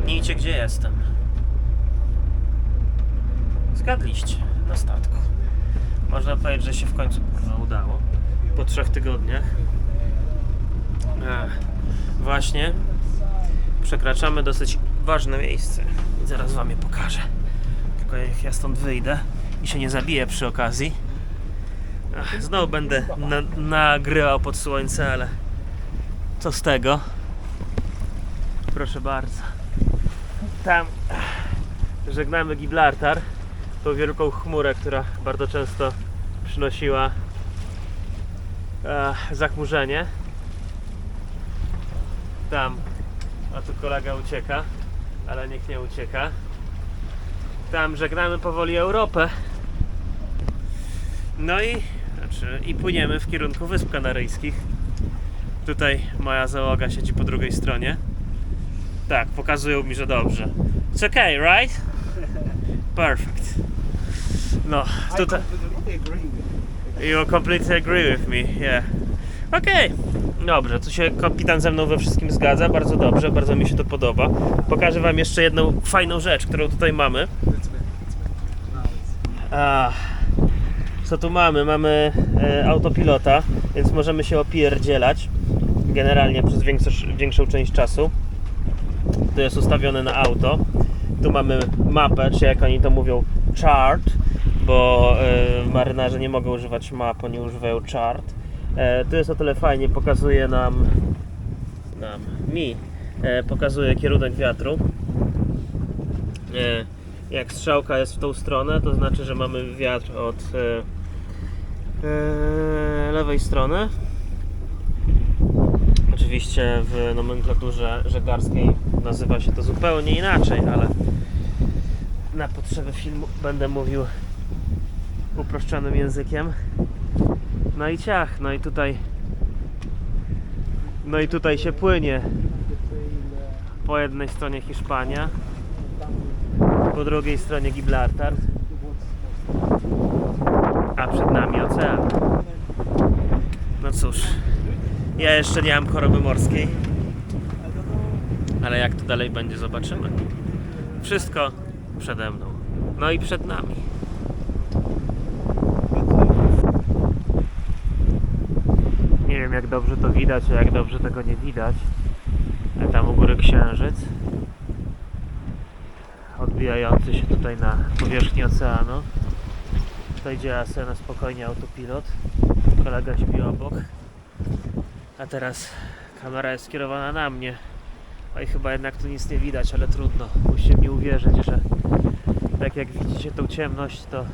Zgadnijcie, gdzie jestem. Zgadliście, na statku. Można powiedzieć, że się w końcu udało. Po 3 tygodniach. Właśnie przekraczamy dosyć ważne miejsce. I zaraz wam je pokażę. Tylko jak ja stąd wyjdę i się nie zabiję przy okazji. Znowu będę nagrywał pod słońce, ale co z tego? Proszę bardzo. Tam żegnamy Gibraltar, tą wielką chmurę, która bardzo często przynosiła zachmurzenie. Tam, a tu kolega ucieka, ale niech nie ucieka. Tam żegnamy powoli Europę. No i płyniemy w kierunku Wysp Kanaryjskich. Tutaj moja załoga siedzi po drugiej stronie. Tak, pokazują mi, że dobrze. It's okay, right? Perfect. No, tutaj... You completely agree with me, yeah. Okej. Dobrze, tu się kapitan ze mną we wszystkim zgadza. Bardzo dobrze, bardzo mi się to podoba. Pokażę wam jeszcze jedną fajną rzecz, którą tutaj mamy. Co tu mamy? Mamy autopilota, więc możemy się opierdzielać generalnie przez większą część czasu. To jest ustawione na auto. Tu mamy mapę, czy jak oni to mówią, chart, bo marynarze nie mogą używać map, oni używają chart. Tu jest o tyle fajnie, pokazuje pokazuje kierunek wiatru. Jak strzałka jest w tą stronę, to znaczy, że mamy wiatr od lewej strony. Oczywiście w nomenklaturze żeglarskiej nazywa się to zupełnie inaczej, ale na potrzeby filmu będę mówił uproszczonym językiem. No i ciach, no i tutaj się płynie. Po jednej stronie Hiszpania, po drugiej stronie Gibraltar, a przed nami ocean. No cóż, ja jeszcze nie mam choroby morskiej, ale jak to dalej będzie, zobaczymy. Wszystko przede mną, no i przed nami. Nie wiem, jak dobrze to widać, a jak dobrze tego nie widać. A tam u góry księżyc odbijający się tutaj na powierzchni oceanu. Tutaj działa sobie na spokojnie autopilot. Kolega śpi obok. A teraz kamera jest skierowana na mnie. No i chyba jednak tu nic nie widać, ale trudno. Musicie mi uwierzyć, że tak jak widzicie tą ciemność, to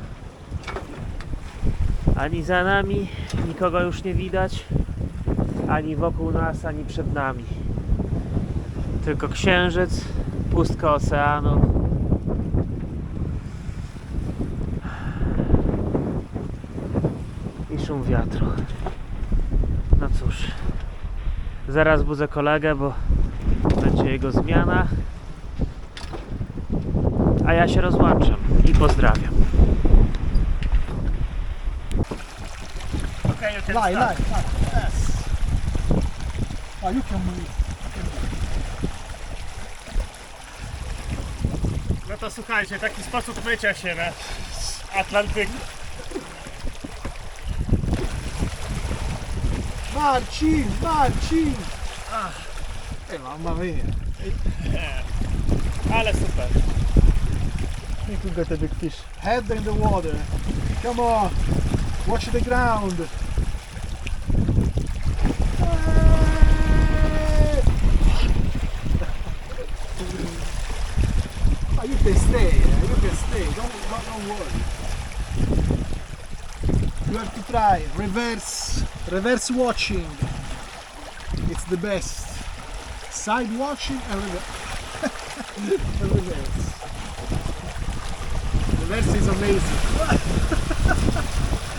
ani za nami nikogo już nie widać, ani wokół nas, ani przed nami. Tylko księżyc, pustka oceanu. I szum wiatru. No cóż, zaraz budzę kolegę, bo będzie jego zmiana. A ja się rozłączam i pozdrawiam. Okay, you can start. Yes. Oh, you can move. No to słuchajcie, taki sposób mycia się na Atlantyku. Marcin! Mamma mia. Ale super. You could get a big fish. Head in the water. Come on. Watch the ground. Oh, you can stay. You can stay. Don't worry. You have to try reverse watching. It's the best. Side watching and reverse. Reverse is amazing.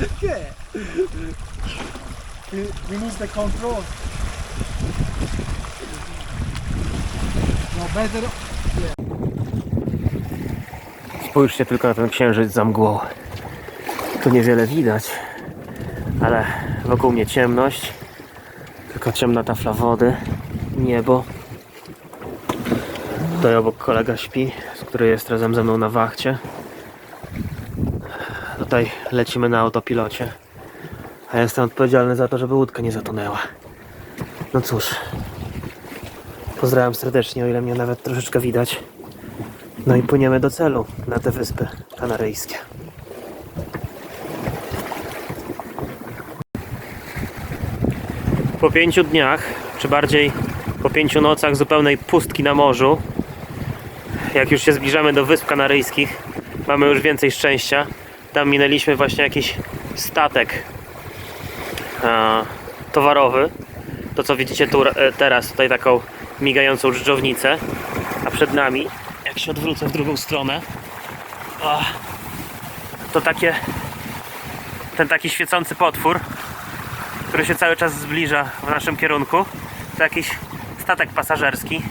Okay. We lose the control. No better. Spójrzcie tylko na ten księżyc za mgłą. Tu niewiele widać, ale wokół mnie ciemność, tylko ciemna tafla wody, niebo. Tutaj obok kolega śpi, z który jest razem ze mną na wachcie. Tutaj lecimy na autopilocie. A ja jestem odpowiedzialny za to, żeby łódka nie zatonęła. No cóż. Pozdrawiam serdecznie, o ile mnie nawet troszeczkę widać. No i płyniemy do celu, na te Wyspy Kanaryjskie. Po 5 dniach, czy bardziej po 5 nocach zupełnej pustki na morzu, jak już się zbliżamy do Wysp Kanaryjskich, mamy już więcej szczęścia. Tam minęliśmy właśnie jakiś statek towarowy. To co widzicie tu teraz, tutaj taką migającą dżdżownicę. A przed nami, jak się odwrócę w drugą stronę, to ten taki świecący potwór, który się cały czas zbliża w naszym kierunku. To jakiś statek pasażerski.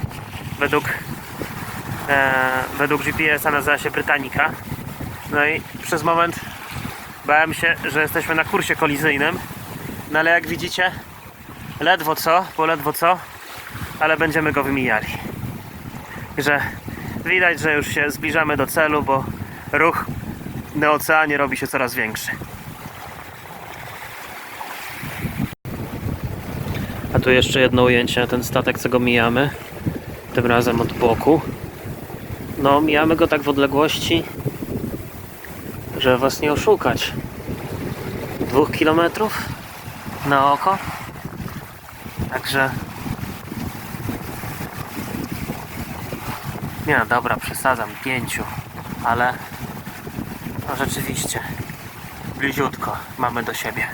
Według GPS-a nazywa się Britannica. No i przez moment bałem się, że jesteśmy na kursie kolizyjnym. No ale jak widzicie, ledwo co, ale będziemy go wymijali. Że widać, że już się zbliżamy do celu, bo ruch na oceanie robi się coraz większy. A tu jeszcze jedno ujęcie na ten statek, co go mijamy. Tym razem od boku. No, mijamy go tak w odległości, żeby was nie oszukać. 2 kilometrów na oko. Także... Nie no, dobra, przesadzam, 5, ale no rzeczywiście bliziutko mamy do siebie.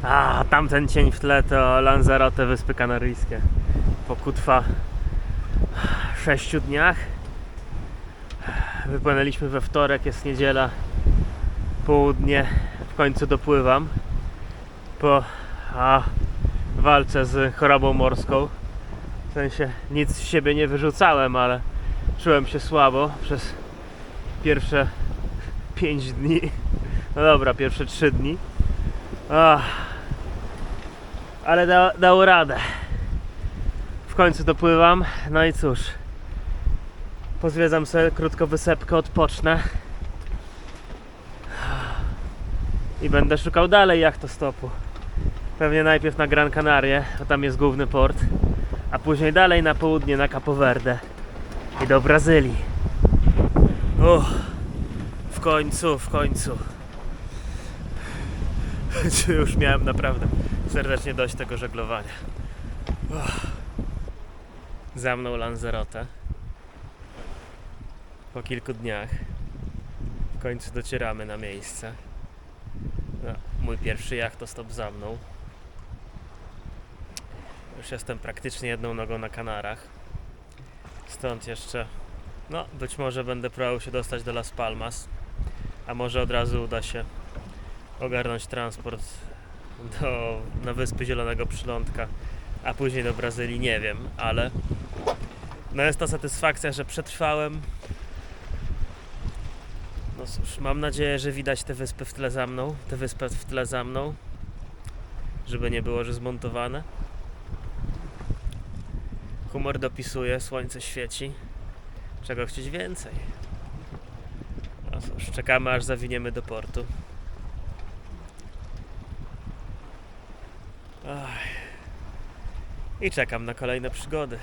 A tamten cień w tle to Lanzarote, Wyspy Kanaryjskie. Po kutwa 6 dniach wypłynęliśmy we wtorek, jest niedziela, południe, w końcu dopływam po walce z chorobą morską. W sensie nic z siebie nie wyrzucałem, ale czułem się słabo przez pierwsze 5 dni. No dobra, pierwsze 3 dni. Ale dało radę. W końcu dopływam. No i cóż, pozwiedzam sobie krótko wysepkę, odpocznę i będę szukał dalej jachtostopu. Pewnie najpierw na Gran Canaria, bo tam jest główny port, a później dalej na południe, na Capo Verde i do Brazylii. W końcu. Już miałem naprawdę serdecznie dość tego żeglowania. Za mną Lanzarote. Po kilku dniach w końcu docieramy na miejsce. No, mój pierwszy jachtostop za mną. Już jestem praktycznie jedną nogą na Kanarach. Stąd jeszcze, no być może będę próbował się dostać do Las Palmas, a może od razu uda się ogarnąć transport na Wyspy Zielonego Przylądka, a później do Brazylii, nie wiem, ale no jest to satysfakcja, że przetrwałem. No cóż, mam nadzieję, że widać te wyspy w tle za mną, żeby nie było, że zmontowane. Humor dopisuje, słońce świeci, Czego chcieć więcej? No cóż, czekamy aż zawiniemy do portu. Ach. I czekam na kolejne przygody.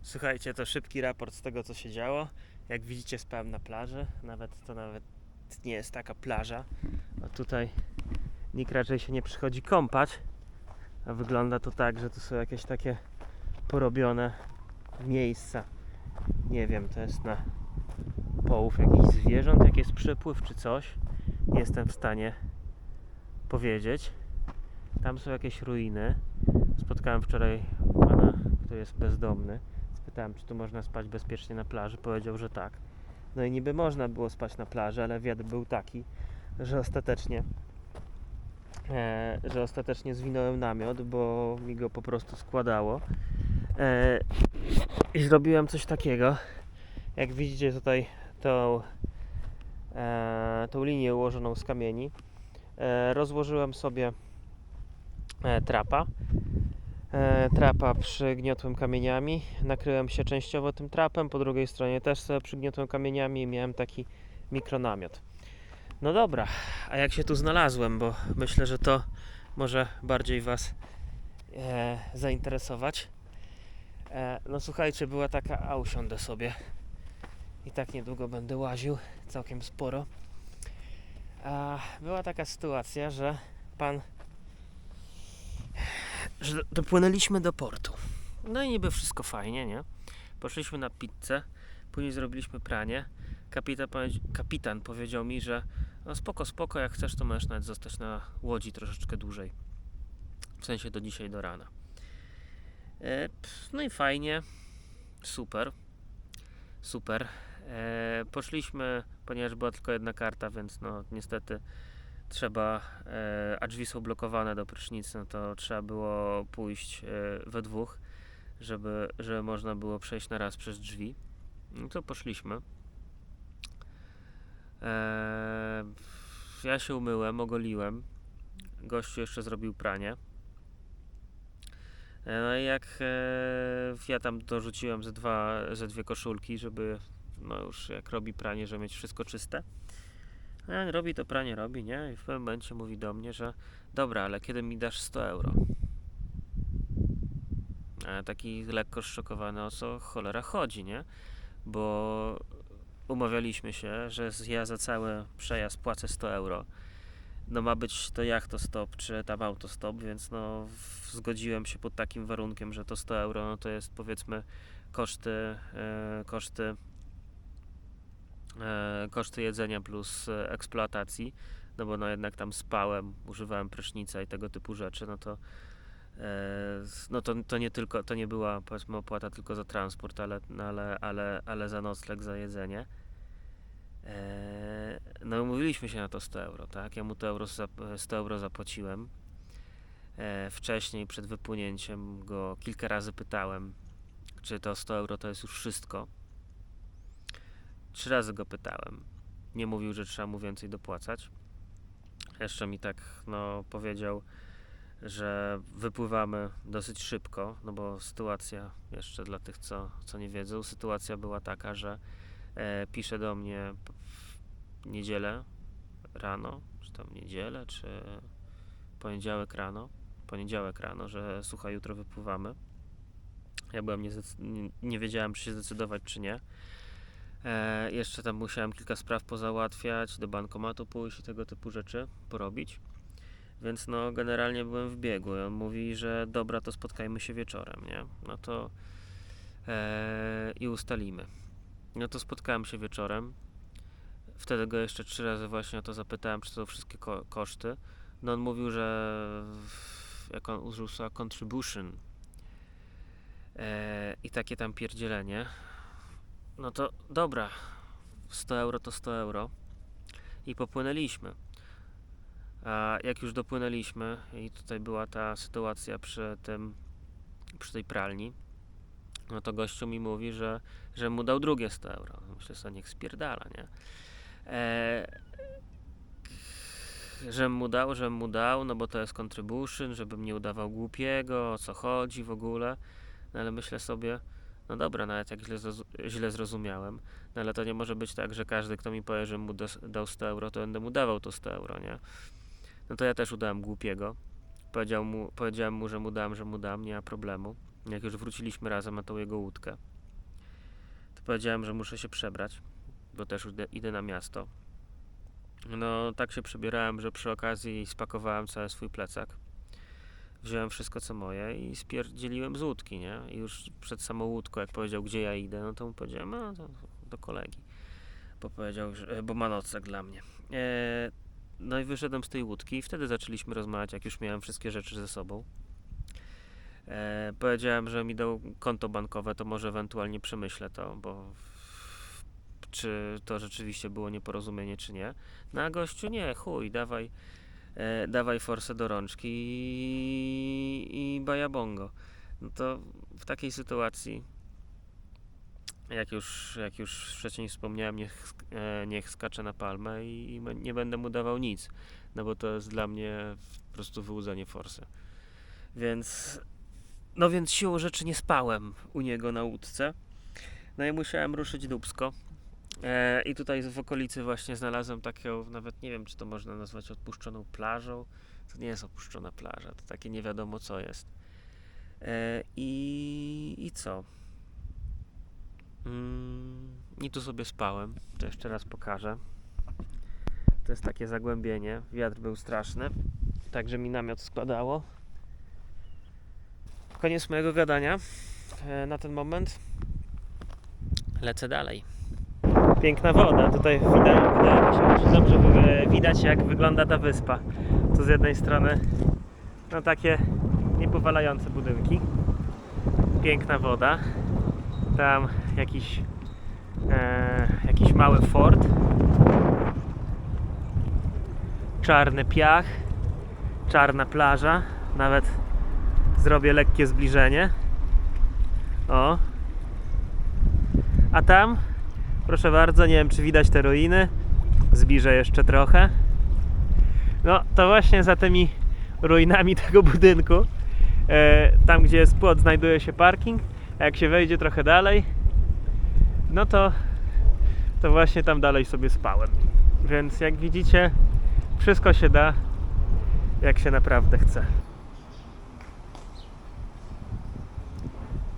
Słuchajcie, to szybki raport z tego, co się działo. Jak widzicie, spałem na plaży. To nawet nie jest taka plaża. A tutaj nikt raczej się nie przychodzi kąpać. A wygląda to tak, że to są jakieś takie porobione miejsca. Nie wiem, to jest na połów jakichś zwierząt, jak jest przepływ czy coś. Nie jestem w stanie powiedzieć. Tam są jakieś ruiny. Spotkałem wczoraj pana, który jest bezdomny. Spytałem, czy tu można spać bezpiecznie na plaży. Powiedział, że tak. No i niby można było spać na plaży, ale wiatr był taki, że ostatecznie zwinąłem namiot, bo mi go po prostu składało. I zrobiłem coś takiego. Jak widzicie tutaj tą linię ułożoną z kamieni. Rozłożyłem sobie trapa przygniotłem kamieniami, nakryłem się częściowo tym trapem, po drugiej stronie też sobie przygniotłem kamieniami i miałem taki mikronamiot. No dobra, a jak się tu znalazłem, bo myślę, że to może bardziej Was zainteresować. No słuchajcie, była taka, usiądę sobie i tak niedługo będę łaził, całkiem sporo. Była taka sytuacja, że dopłynęliśmy do portu. No i niby wszystko fajnie, nie? Poszliśmy na pizzę, później zrobiliśmy pranie. Kapitan powiedział mi, że no spoko, jak chcesz, to możesz nawet zostać na łodzi troszeczkę dłużej. W sensie do dzisiaj, do rana. No i fajnie, super. Poszliśmy, ponieważ była tylko jedna karta, więc no niestety trzeba, a drzwi są blokowane do prysznicy, no to trzeba było pójść we dwóch, żeby można było przejść na raz przez drzwi. No to poszliśmy. Ja się umyłem, ogoliłem. Gościu jeszcze zrobił pranie. No i jak ja tam dorzuciłem ze dwie koszulki, żeby no już jak robi pranie, żeby mieć wszystko czyste. Robi to pranie, nie? I w pewnym momencie mówi do mnie, że dobra, ale kiedy mi dasz 100 euro? Taki lekko zszokowany, o co cholera chodzi, nie? Bo umawialiśmy się, że ja za cały przejazd płacę 100 euro. No ma być to jachtostop, czy tam autostop, więc no zgodziłem się pod takim warunkiem, że to 100 euro, no to jest powiedzmy koszty jedzenia plus eksploatacji, no bo no jednak tam spałem, używałem prysznica i tego typu rzeczy, no to nie tylko, to nie była powiedzmy opłata tylko za transport, ale za nocleg, za jedzenie. No umówiliśmy się na to 100 euro, tak? Ja mu 100 euro zapłaciłem. Wcześniej, przed wypłynięciem go kilka razy pytałem, czy to 100 euro to jest już wszystko. 3 razy go pytałem. Nie mówił, że trzeba mu więcej dopłacać. Jeszcze mi tak powiedział, że wypływamy dosyć szybko, no bo sytuacja, jeszcze dla tych, co nie wiedzą, sytuacja była taka, że pisze do mnie w niedzielę rano, czy tam niedzielę, czy poniedziałek rano, że słuchaj, jutro wypływamy. Ja byłem nie wiedziałem, czy się zdecydować, czy nie. Jeszcze tam musiałem kilka spraw pozałatwiać, do bankomatu pójść i tego typu rzeczy porobić. Więc no generalnie byłem w biegu. I on mówi, że dobra, to spotkajmy się wieczorem, nie? No to i ustalimy. No to spotkałem się wieczorem. Wtedy go jeszcze 3 razy właśnie o to zapytałem, czy to wszystkie koszty. No on mówił, że jak on użył słowa contribution i takie tam pierdzielenie. No to dobra, 100 euro to 100 euro i popłynęliśmy. A jak już dopłynęliśmy i tutaj była ta sytuacja przy tej pralni, no to gościu mi mówi, że mu dał drugie 100 euro. Myślę sobie, niech spierdala, nie? żebym mu dał, no bo to jest contribution, żebym nie udawał głupiego, o co chodzi w ogóle. No ale myślę sobie, no dobra, nawet jak źle zrozumiałem, no ale to nie może być tak, że każdy, kto mi powie, że mu dał 100 euro, to będę mu dawał to 100 euro, nie? No to ja też udałem głupiego. Powiedziałem mu, że mu dam, nie ma problemu. Jak już wróciliśmy razem na tą jego łódkę, to powiedziałem, że muszę się przebrać, bo też idę na miasto. No tak się przebierałem, że przy okazji spakowałem cały swój plecak. Wziąłem wszystko co moje i spierdzieliłem z łódki, nie? I już przed samą łódką, jak powiedział, gdzie ja idę, no to mu powiedziałem, no to do kolegi. Bo powiedział, bo ma nocleg dla mnie. No i wyszedłem z tej łódki i wtedy zaczęliśmy rozmawiać, jak już miałem wszystkie rzeczy ze sobą. Powiedziałem, że mi dał konto bankowe, to może ewentualnie przemyślę to, bo czy to rzeczywiście było nieporozumienie, czy nie. No a gościu nie, chuj, dawaj forsę do rączki i bajabongo. No to w takiej sytuacji, jak już wcześniej wspomniałem, niech skacze na palmę i nie będę mu dawał nic, no bo to jest dla mnie po prostu wyłudzenie forsy. Więc siłą rzeczy nie spałem u niego na łódce. No i musiałem ruszyć dupsko. I tutaj w okolicy właśnie znalazłem taką, nawet nie wiem, czy to można nazwać odpuszczoną plażą. To nie jest opuszczona plaża, to takie nie wiadomo co jest. I co? I tu sobie spałem. To jeszcze raz pokażę. To jest takie zagłębienie. Wiatr był straszny, także mi namiot składało. Koniec mojego gadania na ten moment. Lecę dalej. Piękna woda. Tutaj wydaje mi się, że dobrze widać, jak wygląda ta wyspa. Tu z jednej strony no takie niepowalające budynki. Piękna woda. Tam jakiś mały fort. Czarny piach. Czarna plaża. Nawet zrobię lekkie zbliżenie. O. A tam, proszę bardzo, nie wiem, czy widać te ruiny. Zbliżę jeszcze trochę. No, to właśnie za tymi ruinami tego budynku, tam gdzie jest płot, znajduje się parking. A jak się wejdzie trochę dalej, no to właśnie tam dalej sobie spałem. Więc jak widzicie, wszystko się da, jak się naprawdę chce.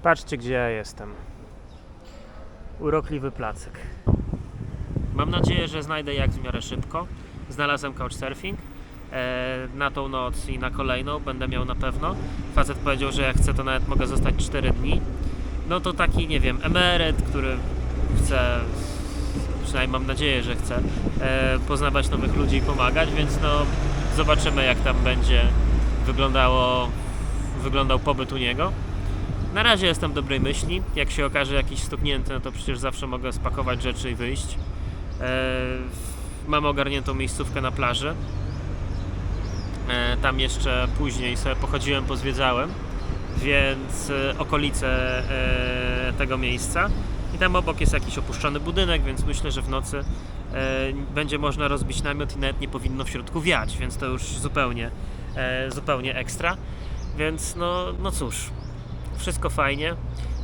Patrzcie, gdzie ja jestem. Urokliwy placek. Mam nadzieję, że znajdę jak w miarę szybko. Znalazłem couchsurfing na tą noc i na kolejną. Będę miał na pewno. Facet powiedział, że jak chcę, to nawet mogę zostać 4 dni. No to taki, nie wiem, emeryt, który chce, przynajmniej mam nadzieję, że chce poznawać nowych ludzi i pomagać, więc no zobaczymy, jak tam będzie wyglądał pobyt u niego. Na razie jestem dobrej myśli. Jak się okaże jakiś stuknięty, no to przecież zawsze mogę spakować rzeczy i wyjść. Mam ogarniętą miejscówkę na plaży. Tam jeszcze później sobie pochodziłem, pozwiedzałem, więc okolice tego miejsca. I tam obok jest jakiś opuszczony budynek, więc myślę, że w nocy będzie można rozbić namiot i nawet nie powinno w środku wiać, więc to już zupełnie ekstra. Więc no cóż, wszystko fajnie,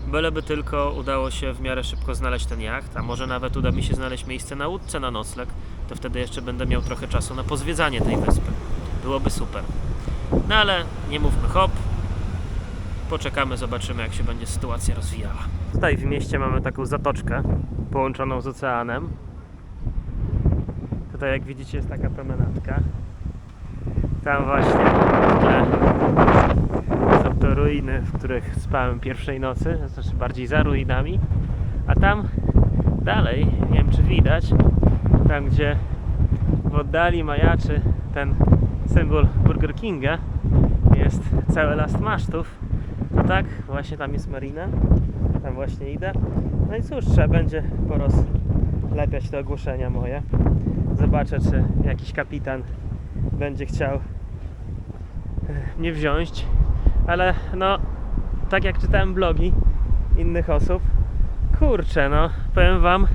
byleby tylko udało się w miarę szybko znaleźć ten jacht, a może nawet uda mi się znaleźć miejsce na łódce na nocleg, to wtedy jeszcze będę miał trochę czasu na pozwiedzanie tej wyspy. Byłoby super. No ale nie mówmy hop, poczekamy, zobaczymy, jak się będzie sytuacja rozwijała. Tutaj w mieście mamy taką zatoczkę połączoną z oceanem. Tutaj, jak widzicie, jest taka promenadka. Tam właśnie są to ruiny, w których spałem pierwszej nocy, znaczy bardziej za ruinami. A tam dalej, nie wiem czy widać, tam gdzie w oddali majaczy ten symbol Burger Kinga, jest cały last masztów. No tak, właśnie tam jest marina, tam właśnie idę. No i cóż, trzeba będzie porozlepiać te ogłoszenia moje. Zobaczę, czy jakiś kapitan będzie chciał mnie wziąć, ale no, tak jak czytałem blogi innych osób, kurczę, no, powiem wam,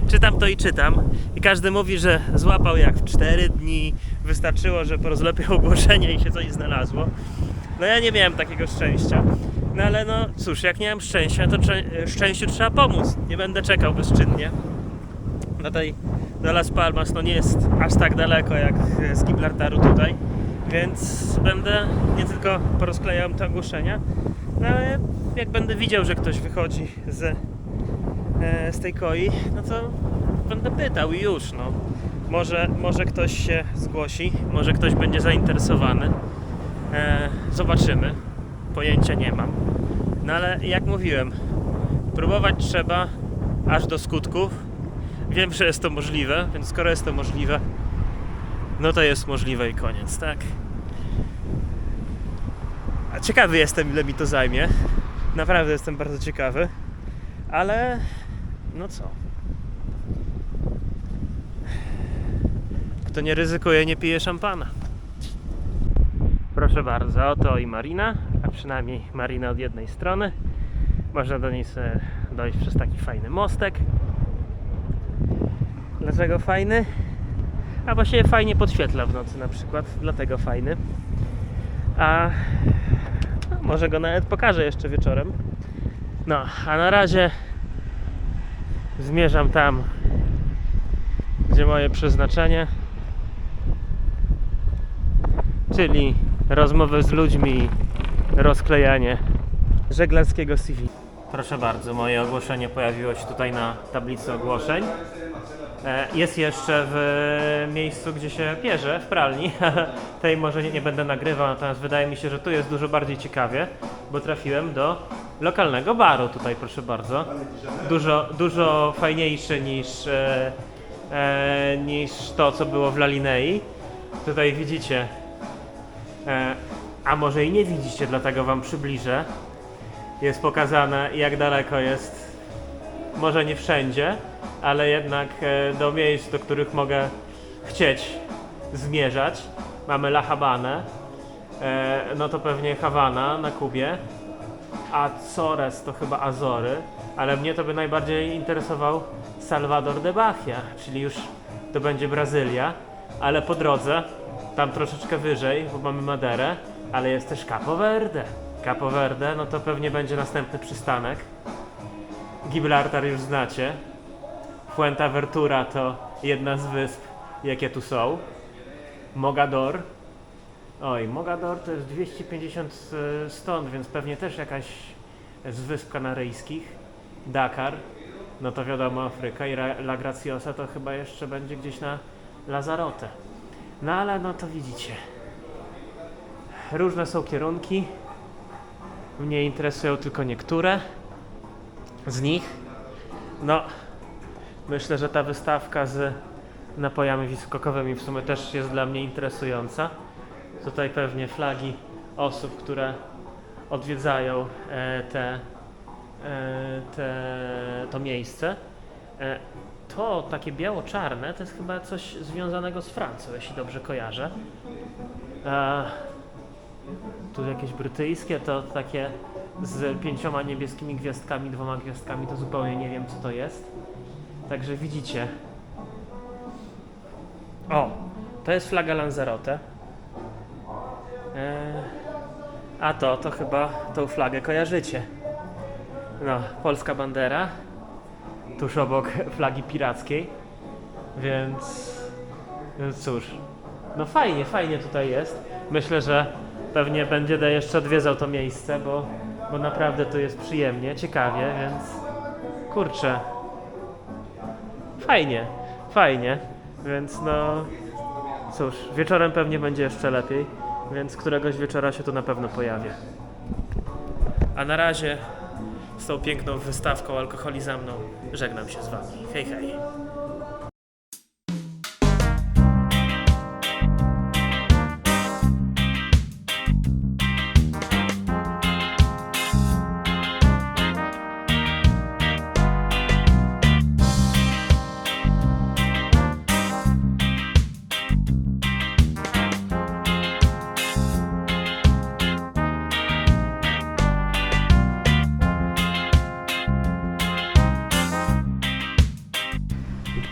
czytam to i czytam i każdy mówi, że złapał jak w 4 dni, wystarczyło, że porozlepiał ogłoszenie i się coś znalazło. No ja nie miałem takiego szczęścia, no ale no cóż, jak nie mam szczęścia, to szczęściu trzeba pomóc, nie będę czekał bezczynnie. Do Las Palmas no nie jest aż tak daleko jak z Gibraltaru tutaj, więc będę nie tylko porozklejał te ogłoszenia, no ale jak będę widział, że ktoś wychodzi z tej koi, no to będę pytał i już, no. Może ktoś się zgłosi, może ktoś będzie zainteresowany. Zobaczymy. Pojęcia nie mam. No ale jak mówiłem, próbować trzeba aż do skutków. Wiem, że jest to możliwe, więc skoro jest to możliwe, no to jest możliwe i koniec, tak? A ciekawy jestem, ile mi to zajmie. Naprawdę jestem bardzo ciekawy. Ale no co? Kto nie ryzykuje, nie pije szampana. Proszę bardzo, oto i marina, a przynajmniej marina od jednej strony. Można do niej sobie dojść przez taki fajny mostek. Dlaczego fajny? A właściwie fajnie podświetla w nocy na przykład, dlatego fajny. A no, może go nawet pokażę jeszcze wieczorem. No, a na razie zmierzam tam, gdzie moje przeznaczenie, czyli rozmowy z ludźmi, rozklejanie żeglarskiego CV. Proszę bardzo, moje ogłoszenie pojawiło się tutaj na tablicy ogłoszeń. Jest jeszcze w miejscu, gdzie się pierze, w pralni. Tej może nie będę nagrywał, natomiast wydaje mi się, że tu jest dużo bardziej ciekawie, bo trafiłem do lokalnego baru tutaj, proszę bardzo. Dużo fajniejszy niż to, co było w La Linei. Tutaj widzicie, a może i nie widzicie, dlatego wam przybliżę. Jest pokazane, jak daleko jest, może nie wszędzie, ale jednak do miejsc, do których mogę chcieć zmierzać. Mamy La Habanę, no to pewnie Hawana na Kubie, Azores to chyba Azory, ale mnie to by najbardziej interesował Salvador de Bahia, czyli już to będzie Brazylia, ale po drodze, tam troszeczkę wyżej, bo mamy Maderę, ale jest też Capo Verde. Capo Verde, no to pewnie będzie następny przystanek. Gibraltar już znacie. Fuerteventura to jedna z wysp, jakie tu są. Mogador. Oj, Mogador to jest 250 stąd, więc pewnie też jakaś z wysp kanaryjskich. Dakar, no to wiadomo Afryka i La Graciosa to chyba jeszcze będzie gdzieś na Lanzarote. No ale no to widzicie. Różne są kierunki. Mnie interesują tylko niektóre z nich. No, myślę, że ta wystawka z napojami wiskokowymi w sumie też jest dla mnie interesująca. Tutaj pewnie flagi osób, które odwiedzają to miejsce. To takie biało-czarne to jest chyba coś związanego z Francją, jeśli dobrze kojarzę. Tu jakieś brytyjskie, to takie z 5 niebieskimi gwiazdkami, 2 gwiazdkami, to zupełnie nie wiem, co to jest. Także widzicie. O, to jest flaga Lanzarote. A to chyba tą flagę kojarzycie. No, polska bandera. Tuż obok flagi pirackiej. Więc cóż. No fajnie tutaj jest. Myślę, że pewnie będę jeszcze odwiedzał to miejsce, bo naprawdę tu jest przyjemnie, ciekawie, więc kurczę. Fajnie. Więc no cóż, wieczorem pewnie będzie jeszcze lepiej, więc któregoś wieczora się tu na pewno pojawię. A na razie z tą piękną wystawką alkoholi za mną żegnam się z wami. Hej.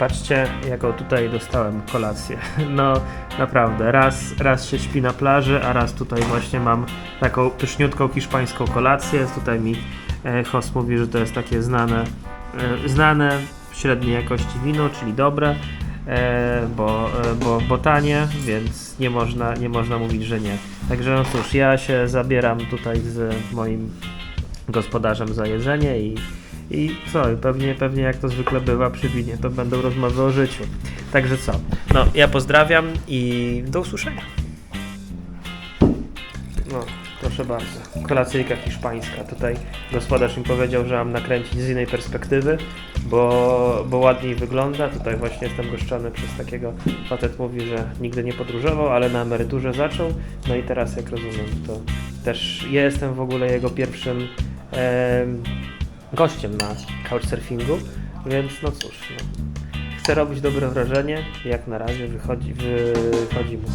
Patrzcie, jaką tutaj dostałem kolację. No naprawdę, raz się śpi na plaży, a raz tutaj właśnie mam taką pyszniutką hiszpańską kolację. Tutaj mi host mówi, że to jest takie znane średniej jakości wino, czyli dobre, bo tanie, więc nie można mówić, że nie. Także no cóż, ja się zabieram tutaj z moim gospodarzem za jedzenie i co, pewnie jak to zwykle bywa przy winie, to będą rozmowy o życiu. Także co, no ja pozdrawiam i do usłyszenia. No, proszę bardzo, kolacyjka hiszpańska. Tutaj gospodarz mi powiedział, że mam nakręcić z innej perspektywy, bo ładniej wygląda. Tutaj właśnie jestem goszczony przez takiego, facet mówi, że nigdy nie podróżował, ale na emeryturze zaczął. No i teraz, jak rozumiem, to też ja jestem w ogóle jego pierwszym gościem na couchsurfingu, więc no cóż, no, chcę robić dobre wrażenie, jak na razie wychodzi mu.